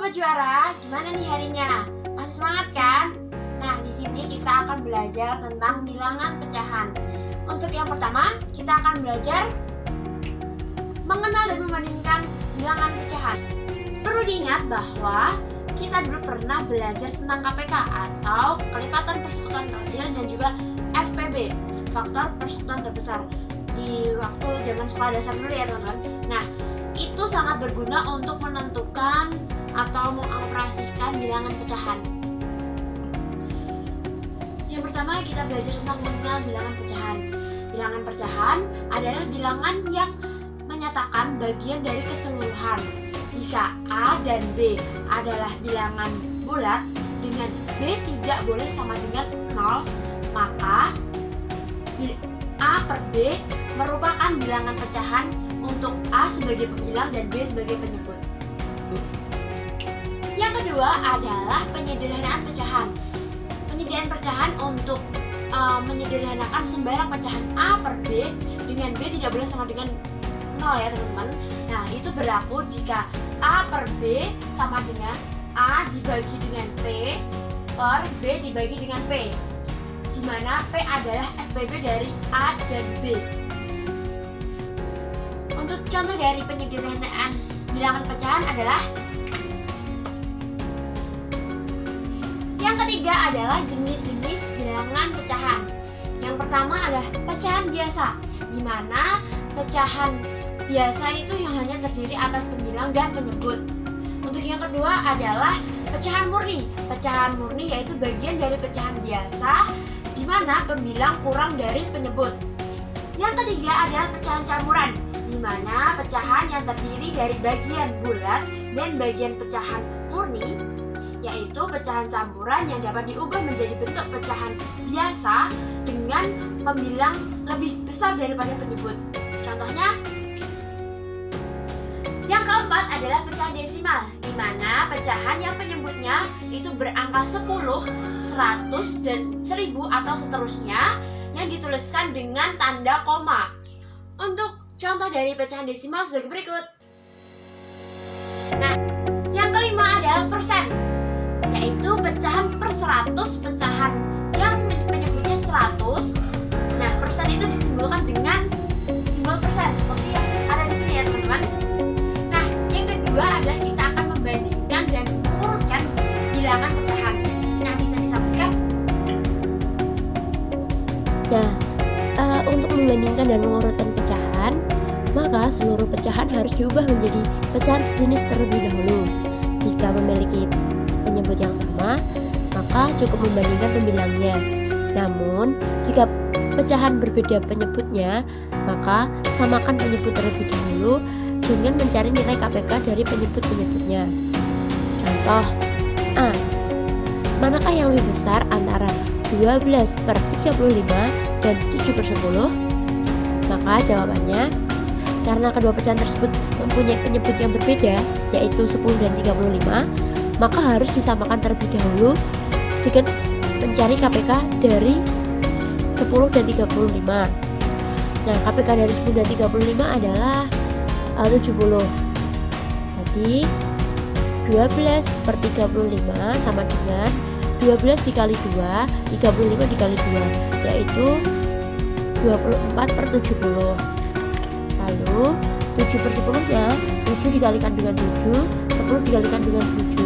Sobat Juara, gimana nih harinya? Masih semangat kan? Nah, di sini kita akan belajar tentang bilangan pecahan. Untuk yang pertama, kita akan belajar mengenal dan membandingkan bilangan pecahan. Perlu diingat bahwa kita dulu pernah belajar tentang KPK atau kelipatan persekutuan terkecil dan juga FPB, faktor persekutuan terbesar, di waktu zaman sekolah dasar dulu ya teman-teman. Nah, itu sangat berguna untuk menentukan atau mengoperasikan bilangan pecahan. Yang pertama, kita belajar tentang mengenal bilangan pecahan. Bilangan pecahan adalah bilangan yang menyatakan bagian dari keseluruhan. Jika A dan B adalah bilangan bulat dengan B tidak boleh sama dengan 0, maka A per B merupakan bilangan pecahan untuk A sebagai pembilang dan B sebagai penyebut. Yang kedua adalah penyederhanaan pecahan. Penyederhanaan pecahan untuk menyederhanakan sembarang pecahan A per B dengan B tidak boleh sama dengan 0 ya teman-teman. Nah, itu berlaku jika A per B sama dengan A dibagi dengan P per B dibagi dengan P, di mana P adalah FPB dari A dan B. Untuk contoh dari penyederhanaan bilangan pecahan adalah yang ketiga adalah jenis-jenis bilangan pecahan. Yang pertama adalah pecahan biasa, di mana pecahan biasa itu yang hanya terdiri atas pembilang dan penyebut. Untuk yang kedua adalah pecahan murni. Pecahan murni yaitu bagian dari pecahan biasa, di mana pembilang kurang dari penyebut. Yang ketiga adalah pecahan campuran, di mana pecahan yang terdiri dari bagian bulat dan bagian pecahan murni, yaitu pecahan campuran yang dapat diubah menjadi bentuk pecahan biasa dengan pembilang lebih besar daripada penyebut. Contohnya, yang keempat adalah pecahan desimal, di mana pecahan yang penyebutnya itu berangka 10, 100, dan 1000 atau seterusnya yang dituliskan dengan tanda koma. Untuk contoh dari pecahan desimal sebagai berikut. Nah, yang kelima adalah persen, yaitu pecahan per 100, pecahan yang penyebutnya 100. Nah, persen itu disimbolkan dengan simbol persen seperti yang ada di sini ya teman-teman. Nah, yang kedua adalah kita akan membandingkan dan mengurutkan bilangan pecahan. Nah, bisa disaksikan. Nah, untuk membandingkan dan mengurutkan pecahan, maka seluruh pecahan harus diubah menjadi pecahan sejenis terlebih dahulu. Jika memiliki penyebut yang sama, maka cukup membandingkan pembilangnya. Namun, jika pecahan berbeda penyebutnya, maka samakan penyebut terlebih dahulu dengan mencari nilai KPK dari penyebut-penyebutnya. Contoh A. Manakah yang lebih besar antara 12 per 35 dan 7 per 10? Maka jawabannya, karena kedua pecahan tersebut mempunyai penyebut yang berbeda, yaitu 10 dan 35, maka harus disamakan terlebih dahulu dengan mencari KPK dari 10 dan 35. Nah, KPK dari 10 dan 35 adalah 70. Jadi 12 per 35 sama dengan 12 dikali 2, 35 dikali 2, yaitu 24 per 70. Lalu 7 per 10 nya 7 dikalikan dengan 7, 10 dikalikan dengan 7,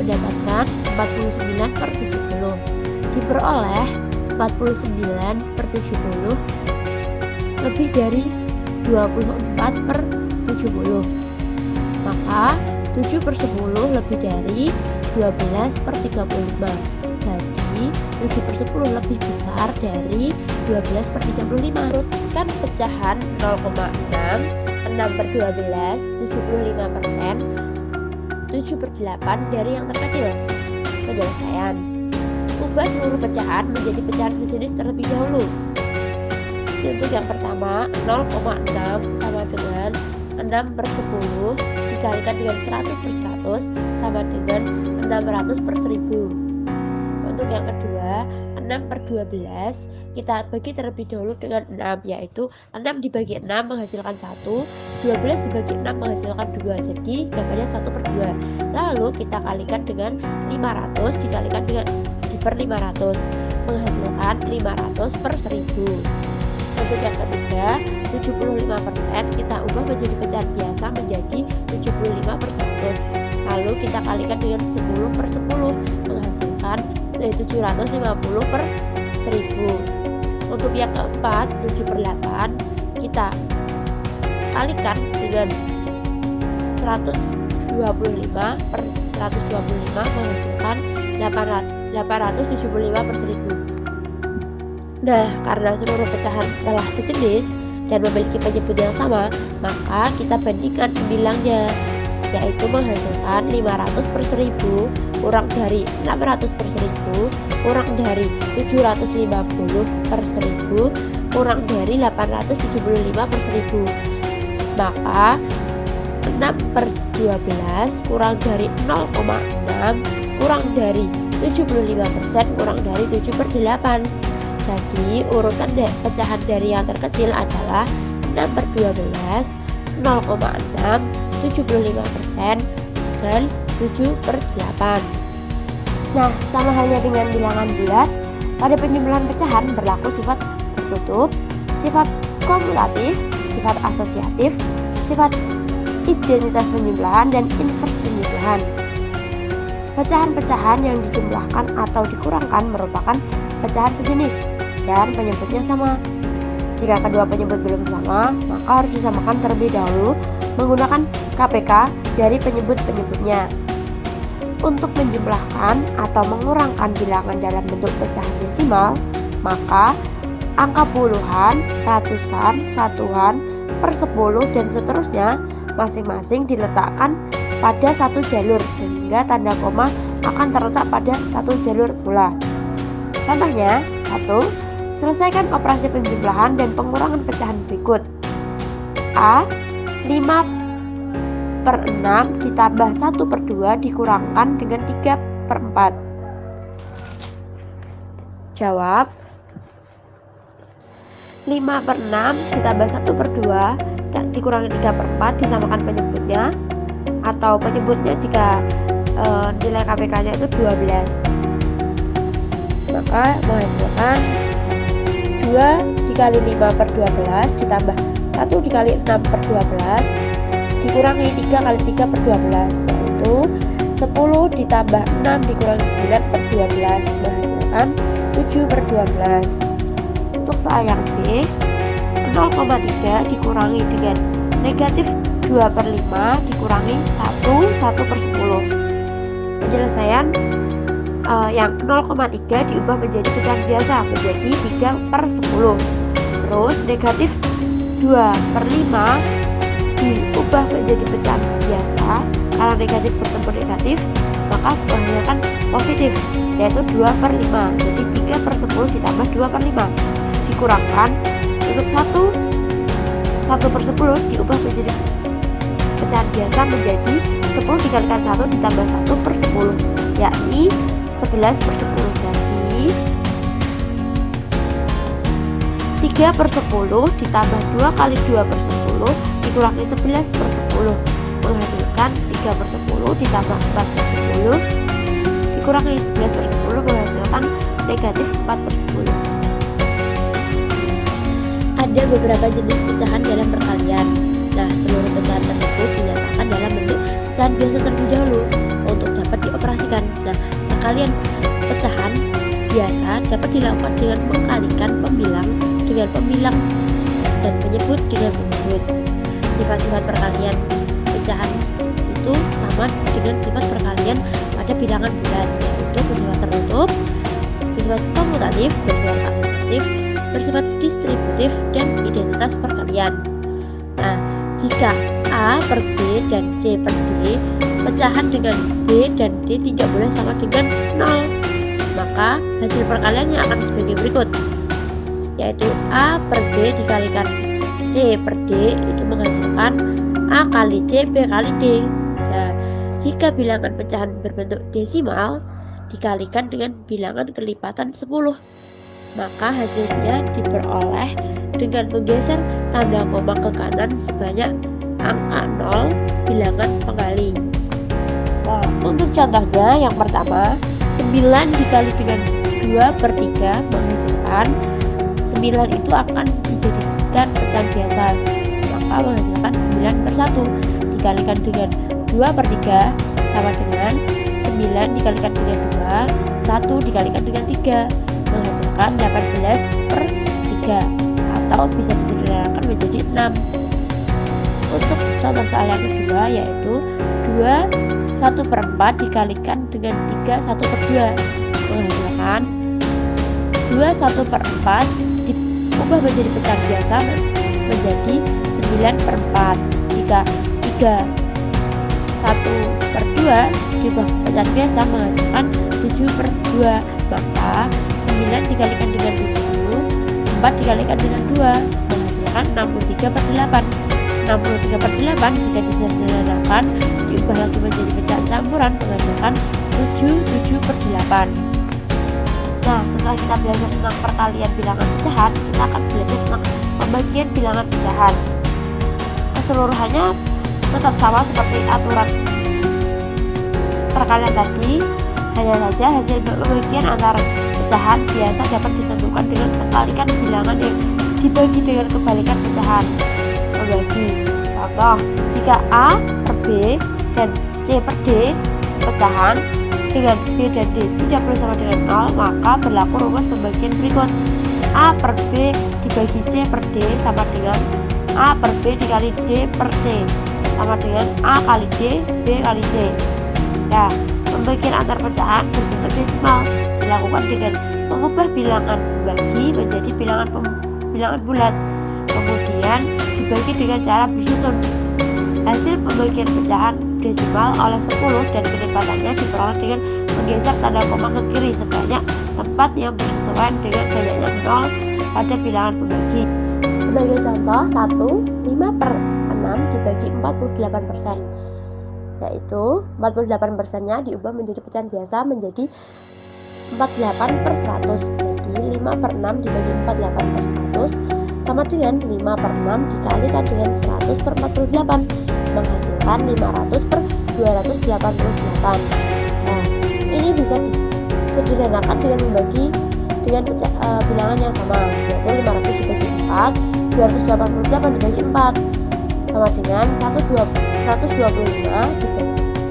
mendapatkan 49 per 70. Diperoleh 49 per 70 lebih dari 24 per 70. Maka 7 per 10 lebih dari 12 per 35. Jadi 7 per 10 lebih besar dari 12 per 35. Urutkan pecahan 0,6, 6 per 12, 75%, 7 per 8 dari yang terkecil. Penyelesaian. Ubah seluruh pecahan menjadi pecahan sejenis terlebih dahulu. Untuk yang pertama, 0,6 sama dengan 6 per 10 dikalikan dengan 100 per 100 sama dengan 600 per 1000. Untuk yang kedua, 6 6/12, kita bagi terlebih dahulu dengan 6, yaitu 6 dibagi 6 menghasilkan 1, 12 dibagi 6 menghasilkan 2, jadi jawabannya 1/2. Lalu kita kalikan dengan 500 dikalikan dengan per 500 menghasilkan 500/1000. Untuk yang ketiga, 75% kita ubah menjadi pecahan biasa menjadi 75/100. Lalu kita kalikan dengan 10/10 menghasilkan 750/1000. Untuk yang keempat, 7/8 kita kalikan dengan 125/125 menghasilkan 875/1000. Nah, karena seluruh pecahan telah sejenis dan memiliki penyebut yang sama, maka kita bandingkan pembilangnya, yaitu menghasilkan 500/1000 kurang dari 600/1000 kurang dari 750/1000 kurang dari 875/1000. Maka 6/12 kurang dari 0,6 kurang dari 75% kurang dari 7/8. Jadi urutan pecahan dari yang terkecil adalah 6/12, 0,6, 75%, dan 7/8. Nah, sama halnya dengan bilangan bulat, pada penjumlahan pecahan berlaku sifat tertutup, sifat komutatif, sifat asosiatif, sifat identitas penjumlahan, dan invers penjumlahan. Pecahan-pecahan yang dijumlahkan atau dikurangkan merupakan pecahan sejenis dan penyebutnya sama. Jika kedua penyebut belum sama, maka harus disamakan terlebih dahulu menggunakan KPK dari penyebut-penyebutnya. Untuk menjumlahkan atau mengurangkan bilangan dalam bentuk pecahan desimal, maka angka puluhan, ratusan, satuan, per 10, dan seterusnya masing-masing diletakkan pada satu jalur sehingga tanda koma akan terletak pada satu jalur pula. Contohnya, 1. Selesaikan operasi penjumlahan dan pengurangan pecahan berikut. A. 5/6 ditambah 1/2 dikurangkan dengan 3/4. Jawab. 5/6 ditambah 1/2 dikurangi 3/4 disamakan penyebutnya, atau penyebutnya jika nilai KPK-nya itu 12. Maka menghasilkan 2 dikali 5/12 ditambah 1 dikali 6/12 dikurangi 3 kali 3/12, yaitu 10 ditambah 6 dikurangi 9/12 menghasilkan 7/12. Untuk soal yang B, 0,3 dikurangi dengan negatif 2/5 dikurangi 1/10. Penyelesaian yang 0,3 diubah menjadi pecahan biasa menjadi 3/10. Terus negatif 2/5 diubah menjadi pecahan biasa. Kalau negatif bertemu negatif, maka menghasilkan positif, yaitu 2/5. Jadi 3/10 ditambah 2/5 dikurangkan untuk 1/10 diubah menjadi pecahan biasa menjadi 10 dikalikan 1 ditambah 1/10, yakni 11/10. Jadi 3/10 ditambah 2 kali 2/10 dikurangi 11/10 menghasilkan 3/10 ditambah 4/10 dikurangi 11/10 menghasilkan negatif 4/10. Ada beberapa jenis pecahan dalam perkalian. Nah, seluruh pecahan tersebut dinyatakan dalam bentuk pecahan biasa terlebih dahulu untuk dapat dioperasikan. Nah, perkalian pecahan biasa dapat dilakukan dengan mengkalikan pembilang dengan pembilang dan penyebut dengan penyebut. Sifat-sifat perkalian pecahan itu sama dengan sifat perkalian pada bilangan bulat, yaitu bersifat tertutup, bersifat komutatif, bersifat asosiatif, bersifat distributif, dan identitas perkalian. Nah, jika A per B dan C per D, pecahan dengan B dan D tidak boleh sama dengan 0, maka hasil perkaliannya akan sebagai berikut, yaitu A per B dikalikan C per D itu menghasilkan A kali C B kali D. Nah, jika bilangan pecahan berbentuk desimal, dikalikan dengan bilangan kelipatan 10. Maka hasilnya diperoleh dengan menggeser tanda koma ke kanan sebanyak angka 0 bilangan penggali. Nah, untuk contohnya yang pertama, 9 dikali dengan 2/3 menghasilkan 9 itu akan dijadikan pecahan biasa, maka menghasilkan 9/1 dikalikan dengan 2/3 sama dengan 9 dikalikan dengan 2, 1 dikalikan dengan 3 menghasilkan 18/3 atau bisa disederhanakan menjadi 6. Untuk contoh soal yang kedua yaitu 2 1/4 dikalikan dengan 3 1/2 menghasilkan 2 1/4 diubah menjadi pecahan biasa menjadi 9/4. Jika 3 1/2 diubah pecahan biasa menghasilkan 7/2, maka 9 dikalikan dengan 7, 4 dikalikan dengan 2 menghasilkan 63/8. 63/8 jika disederhanakan diubah lagi menjadi pecahan campuran menghasilkan 7/8. Nah, setelah kita belajar tentang perkalian bilangan pecahan, kita akan belajar tentang pembagian bilangan pecahan. Keseluruhannya tetap sama seperti aturan perkalian tadi, hanya saja hasil pembagian antara pecahan biasa dapat ditentukan dengan kebalikan bilangan yang dibagi dengan kebalikan pecahan. Membagi. Contoh, jika A per B dan C per D pecahan dengan B dan D tidak boleh sama dengan 0, maka berlaku rumus pembagian berikut. A per B dibagi C per D sama dengan A per B dikali D per C sama dengan A kali D, B kali C. Nah, pembagian antar pecahan berbentuk desimal dilakukan dengan mengubah bilangan bagi menjadi bilangan bulat, kemudian dibagi dengan cara bersusun. Hasil pembagian pecahan desimal oleh 10 dan kelipatannya diperoleh dengan menggeser tanda koma ke kiri sebanyak tempat yang bersesuaian dengan banyaknya 0 pada bilangan pembagi. Sebagai contoh, 5/6 dibagi 48%, yaitu 48%-nya diubah menjadi pecahan biasa menjadi 48/100. Jadi 5/6 dibagi 48/100 sama dengan 5/6 dikalikan dengan 100/48 menghasilkan 500/288. Nah, ini bisa disederhanakan dengan membagi dengan bilangan yang sama, yaitu 500 dibagi 4, 288 dibagi 4 sama dengan 125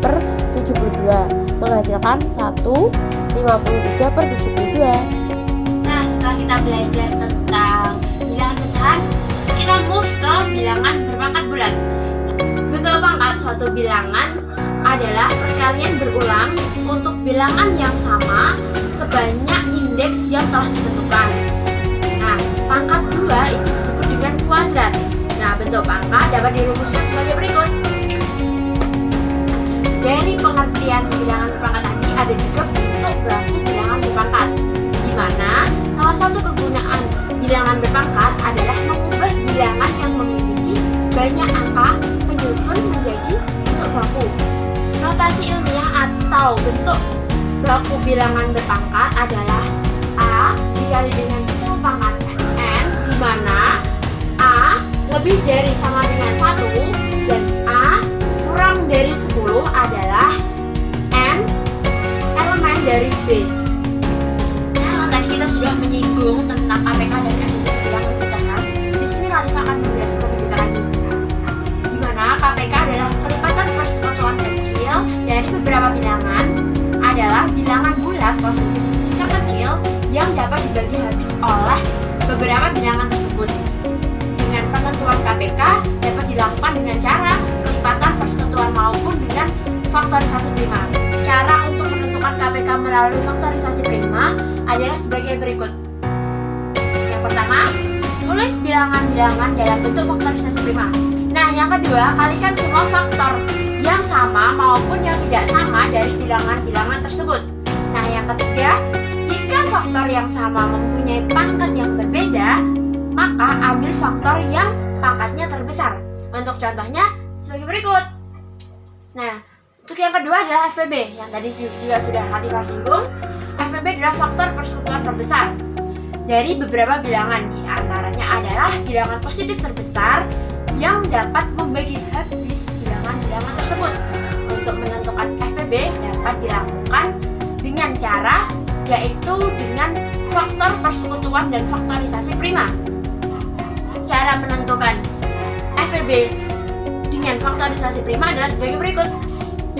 per 72 menghasilkan 153/72. Nah, setelah kita belajar tentang bilangan pecahan, kita move ke bilangan berpangkat bulat. Bentuk pangkat suatu bilangan adalah perkalian berulang untuk bilangan yang sama sebanyak indeks yang telah ditentukan. Nah, pangkat 2 itu disebut dengan kuadrat. Nah, bentuk pangkat dapat dirumuskan sebagai berikut. Dari pengertian bilangan berpangkat tadi ada juga bentuk baku bilangan berpangkat, di mana salah satu kegunaan bilangan berpangkat adalah mengubah bilangan yang memiliki banyak angka penyusun menjadi bentuk baku. Notasi ilmiah atau bentuk baku bilangan berpangkat adalah A dikali dengan 10 pangkat N, di mana A lebih dari sama dengan 1 dan A kurang dari 10 adalah N elemen dari B. Nah, tadi kita sudah menyinggung tentang KPK dan bentuk bilangan pecahan. Di sini Latif akan menjelaskan lebih detail lagi. Di mana KPK adalah kelipatan persekutuan kecil dari beberapa bilangan adalah bilangan bulat positif terkecil yang dapat dibagi habis oleh beberapa bilangan tersebut. Dengan penentuan KPK dapat dilakukan dengan cara kelipatan persekutuan maupun dengan faktorisasi prima. Cara untuk menentukan KPK melalui faktorisasi prima adalah sebagai berikut. Yang pertama, tulis bilangan-bilangan dalam bentuk faktorisasi prima. Nah, yang kedua, kalikan semua faktor yang sama maupun yang tidak sama dari bilangan-bilangan tersebut. Nah, yang ketiga, jika faktor yang sama mempunyai pangkat yang berbeda, maka ambil faktor yang pangkatnya terbesar. Untuk contohnya sebagai berikut. Nah, Untuk yang kedua adalah FPB, yang tadi juga sudah Latifah singgung. FPB adalah faktor persekutuan terbesar dari beberapa bilangan, di antaranya adalah bilangan positif terbesar yang dapat membagi habis bilangan-bilangan tersebut. Untuk menentukan FPB dapat dilakukan dengan cara yaitu dengan faktor persekutuan dan faktorisasi prima. Cara menentukan FPB dengan faktorisasi prima adalah sebagai berikut.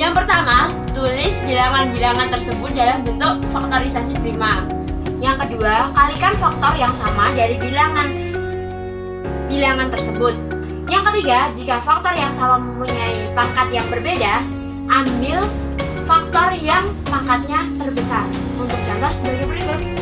Yang pertama, tulis bilangan-bilangan tersebut dalam bentuk faktorisasi prima. Yang kedua, kalikan faktor yang sama dari bilangan tersebut. Yang ketiga, jika faktor yang sama mempunyai pangkat yang berbeda, ambil faktor yang pangkatnya terbesar. Untuk contoh sebagai berikut.